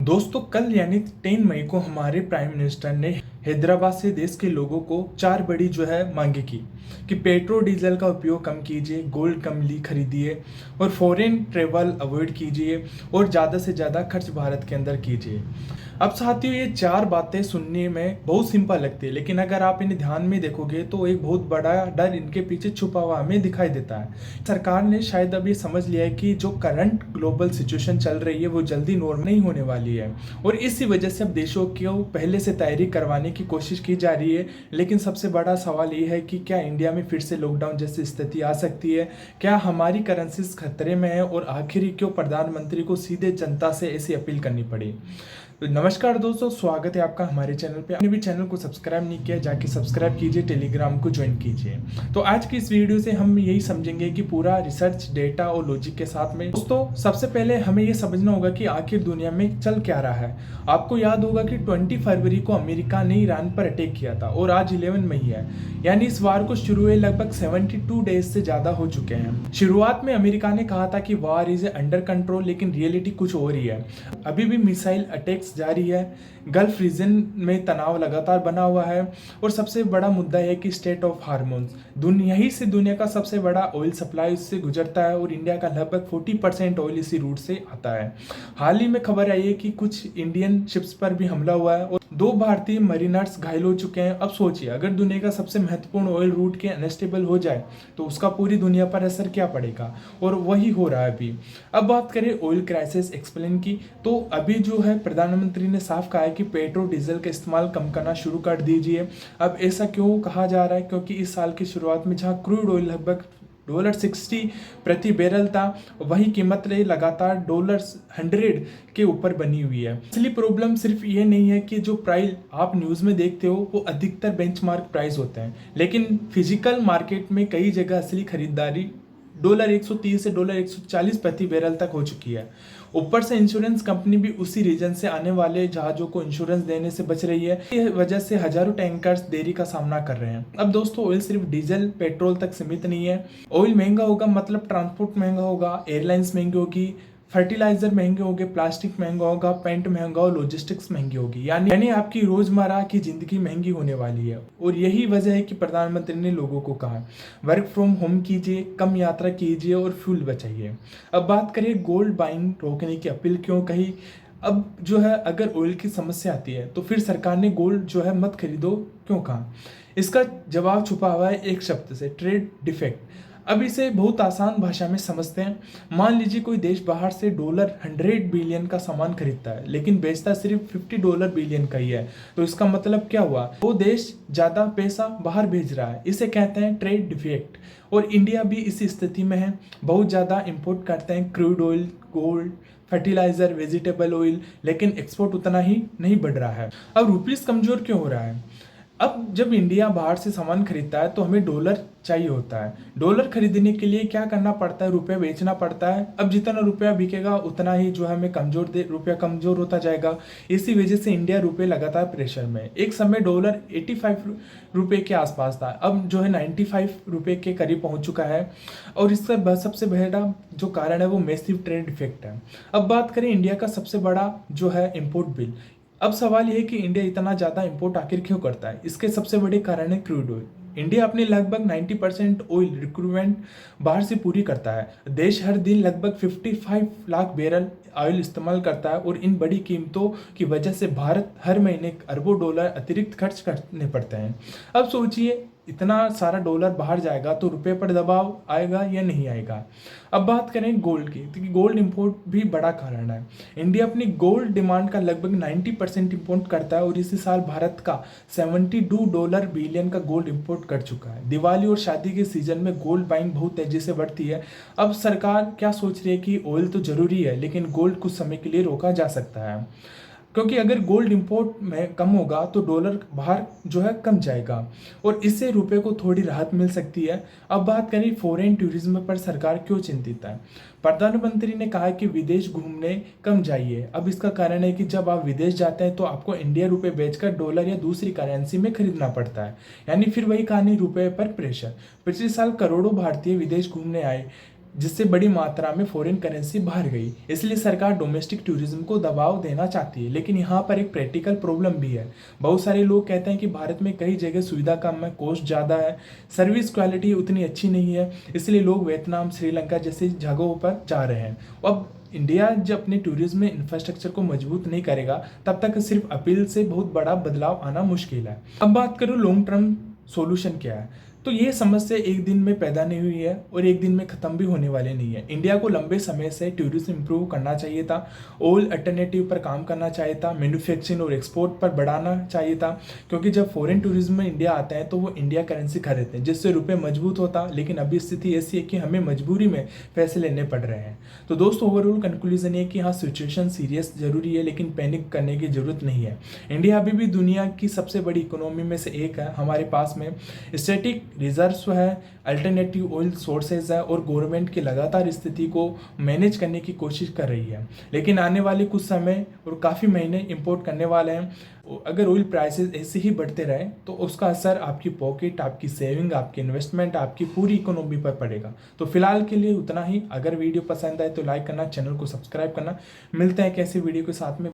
दोस्तों कल यानी 10 मई को हमारे प्राइम मिनिस्टर ने हैदराबाद से देश के लोगों को चार बड़ी मांगे की कि पेट्रोल डीजल का उपयोग कम कीजिए, गोल्ड कम ली खरीदिए और फॉरेन ट्रेवल अवॉइड कीजिए और ज़्यादा से ज़्यादा खर्च भारत के अंदर कीजिए। अब साथियों ये चार बातें सुनने में बहुत सिंपल लगती है, लेकिन अगर आप इन्हें ध्यान में देखोगे तो एक बहुत बड़ा डर इनके पीछे छुपा हुआ हमें दिखाई देता है। सरकार ने शायद अब ये समझ लिया है कि जो करंट ग्लोबल सिचुएशन चल रही है वो जल्दी नॉर्मल नहीं होने वाली है और इसी वजह से अब देशों को पहले से तैयारी करवाने की कोशिश की जा रही है। लेकिन सबसे बड़ा सवाल ये है कि क्या इंडिया में फिर से लॉकडाउन जैसी स्थिति आ सकती है, क्या हमारी करेंसीज खतरे में है और आखिर क्यों प्रधानमंत्री को सीधे जनता से ऐसी अपील करनी पड़ी। तो नमस्कार दोस्तों, स्वागत है आपका हमारे चैनल पे। आपने भी चैनल को सब्सक्राइब नहीं किया जाके सब्सक्राइब कीजिए, टेलीग्राम को ज्वाइन कीजिए। तो आज की इस वीडियो से हम यही समझेंगे कि पूरा रिसर्च डेटा और लॉजिक के साथ में दोस्तों सबसे पहले हमें ये समझना होगा कि आखिर दुनिया में चल क्या रहा है। आपको याद होगा कि 20 फरवरी को अमेरिका ने ईरान पर अटैक किया था और आज 11 मई है, यानी इस वार को शुरू हुए लगभग 72 डेज से ज्यादा हो चुके हैं। शुरुआत में अमेरिका ने कहा था कि वार इज अंडर कंट्रोल, लेकिन रियलिटी कुछ और ही है। अभी भी मिसाइल अटैक्स जारी है, गल्फ रीजन में तनाव लगातार बना हुआ है और सबसे बड़ा मुद्दा है कि स्टेट ऑफ हार्मोन्स यही से दुनिया का सबसे बड़ा ऑयल सप्लाई इससे गुजरता है और इंडिया का लगभग 40% ऑयल इसी रूट से आता है। हाल ही में खबर आई है कि कुछ इंडियन शिप्स पर भी हमला हुआ है और 2 भारतीय मरीनर्स घायल हो चुके हैं। अब सोचिए, अगर दुनिया का सबसे महत्वपूर्ण ऑयल रूट के अनस्टेबल हो जाए तो उसका पूरी दुनिया पर असर क्या पड़ेगा, और वही हो रहा है अभी। अब बात करें ऑयल क्राइसिस एक्सप्लेन की, तो अभी प्रधानमंत्री ने साफ कहा है कि पेट्रोल डीजल का इस्तेमाल कम करना शुरू कर दीजिए। अब ऐसा क्यों कहा जा रहा है? क्योंकि इस साल की शुरुआत में जहां क्रूड ऑयल लगभग $60 प्रति बैरल था, वही कीमत लगातार $100 के ऊपर बनी हुई है। असली प्रॉब्लम सिर्फ ये नहीं है कि जो प्राइस आप न्यूज़ में देखते हो वो अधिकतर बेंचमार्क प्राइस होते हैं, लेकिन फिजिकल मार्केट में कई जगह असली खरीदारी $130 से $140 प्रति बैरल तक हो चुकी है। ऊपर से इंश्योरेंस कंपनी भी उसी रीजन से आने वाले जहाजों को इंश्योरेंस देने से बच रही है। इस वजह से हजारों टैंकर्स देरी का सामना कर रहे हैं। अब दोस्तों ऑयल सिर्फ डीजल पेट्रोल तक सीमित नहीं है। ऑयल महंगा होगा मतलब ट्रांसपोर्ट महंगा होगा, एयरलाइंस महंगी होगी, फर्टिलाइजर महंगे होंगे, प्लास्टिक महंगा होगा, पेंट महंगा और लॉजिस्टिक्स महंगी होगी, यानी आपकी रोजमर्रा की जिंदगी महंगी होने वाली है। और यही वजह है कि प्रधानमंत्री ने लोगों को कहा वर्क फ्रॉम होम कीजिए, कम यात्रा कीजिए और फ्यूल बचाइए। अब बात करें गोल्ड बाइंग रोकने की अपील क्यों कही। अब अगर ऑयल की समस्या आती है तो फिर सरकार ने गोल्ड मत खरीदो क्यों कहा। इसका जवाब छुपा हुआ है एक शब्द से, ट्रेड डिफेक्ट। अब इसे बहुत आसान भाषा में समझते हैं। मान लीजिए कोई देश बाहर से $100 बिलियन का सामान खरीदता है लेकिन बेचता सिर्फ $50 बिलियन का ही है, तो इसका मतलब क्या हुआ? वो देश ज्यादा पैसा बाहर भेज रहा है। इसे कहते हैं ट्रेड डिफेक्ट। और इंडिया भी इसी स्थिति में है। बहुत ज्यादा इंपोर्ट करते हैं crude oil, gold, fertiliser, vegetable oil, लेकिन एक्सपोर्ट उतना ही नहीं बढ़ रहा है। अब रुपीस कमजोर क्यों हो रहा है? अब जब इंडिया बाहर से सामान खरीदता है तो हमें डॉलर चाहिए होता है। डॉलर खरीदने के लिए क्या करना पड़ता है? रुपया बेचना पड़ता है। अब जितना रुपया बिकेगा उतना ही हमें रुपया कमजोर होता जाएगा। इसी वजह से इंडिया रुपये लगातार प्रेशर में। एक समय डॉलर 85 रुपये के आसपास था, अब 95 रुपये के करीब पहुंच चुका है। और इसका सबसे बड़ा जो कारण है वो मैसिव ट्रेड इफेक्ट है। अब बात करें इंडिया का सबसे बड़ा इम्पोर्ट बिल। अब सवाल यह है कि इंडिया इतना ज्यादा इंपोर्ट आखिर क्यों करता है? इसके सबसे बड़े कारण है क्रूड ऑयल। इंडिया अपनी लगभग 90% ऑयल रिक्वायरमेंट बाहर से पूरी करता है। देश हर दिन लगभग 55 लाख बैरल ऑयल इस्तेमाल करता है और इन बड़ी कीमतों की वजह से भारत हर महीने अरबों डॉलर अतिरिक्त खर्च करने पड़ते हैं। अब सोचिए, इतना सारा डॉलर बाहर जाएगा तो रुपए पर दबाव आएगा या नहीं आएगा। अब बात करें गोल्ड की, तो गोल्ड इंपोर्ट भी बड़ा कारण है। इंडिया अपनी गोल्ड डिमांड का लगभग 90% इंपोर्ट करता है और इसी साल भारत का $72 बिलियन का गोल्ड इंपोर्ट कर चुका है। दिवाली और शादी के सीजन में गोल्ड बाइंग बहुत तेजी से बढ़ती है। अब सरकार क्या सोच रही है कि ऑयल तो जरूरी है लेकिन गोल्ड कुछ समय के लिए रोका जा सकता है, क्योंकि अगर गोल्ड इंपोर्ट में कम होगा तो डॉलर बाहर कम जाएगा और इससे रुपए को थोड़ी राहत मिल सकती है। अब बात करें फॉरेन टूरिज्म पर सरकार क्यों चिंतित है। प्रधानमंत्री ने कहा कि विदेश घूमने कम जाइए। अब इसका कारण है कि जब आप विदेश जाते हैं तो आपको इंडिया रुपए बेचकर डॉलर या दूसरी करेंसी में खरीदना पड़ता है, यानी फिर वही कहानी, रुपए पर प्रेशर। पिछले साल करोड़ों भारतीय विदेश घूमने आए, जिससे बड़ी मात्रा में फॉरेन करेंसी बाहर गई। इसलिए सरकार डोमेस्टिक टूरिज्म को दबाव देना चाहती है, लेकिन यहाँ पर एक प्रैक्टिकल प्रॉब्लम भी है। बहुत सारे लोग कहते हैं कि भारत में कई जगह सुविधा कम है, कॉस्ट ज़्यादा है, सर्विस क्वालिटी उतनी अच्छी नहीं है, इसलिए लोग वियतनाम, श्रीलंका जैसी जगहों पर जा रहे हैं। अब इंडिया जब अपने टूरिज्म में इंफ्रास्ट्रक्चर को मजबूत नहीं करेगा, तब तक सिर्फ अपील से बहुत बड़ा बदलाव आना मुश्किल है। अब बात करूँ लॉन्ग टर्म सॉल्यूशन क्या है, तो ये समस्या एक दिन में पैदा नहीं हुई है और एक दिन में ख़त्म भी होने वाली नहीं है। इंडिया को लंबे समय से टूरिज्म इंप्रूव करना चाहिए था, ऑल अल्टरनेटिव पर काम करना चाहिए था, मैन्युफैक्चरिंग और एक्सपोर्ट पर बढ़ाना चाहिए था, क्योंकि जब फॉरेन टूरिज्म में इंडिया आते हैं तो वो इंडिया करेंसी खरीदते हैं, जिससे रुपये मजबूत होता। लेकिन अभी स्थिति ऐसी है कि हमें मजबूरी में पैसे लेने पड़ रहे हैं। तो दोस्तों, ओवरऑल कंक्लूजन ये कि हाँ, सिचुएशन सीरियस जरूरी है, लेकिन पैनिक करने की जरूरत नहीं है। इंडिया अभी भी दुनिया की सबसे बड़ी इकोनॉमी में से एक है। हमारे पास में स्टैटिक रिजर्व है, अल्टरनेटिव ऑयल सोर्सेज है और गवर्नमेंट की लगातार स्थिति को मैनेज करने की कोशिश कर रही है। लेकिन आने वाले कुछ समय और काफ़ी महीने इंपोर्ट करने वाले हैं। अगर ऑयल प्राइसेस ऐसे ही बढ़ते रहे तो उसका असर आपकी पॉकेट, आपकी सेविंग, आपकी इन्वेस्टमेंट, आपकी पूरी इकोनॉमी पर पड़ेगा। तो फिलहाल के लिए उतना ही। अगर वीडियो पसंद आए तो लाइक करना, चैनल को सब्सक्राइब करना। मिलते हैं कैसे वीडियो के साथ में।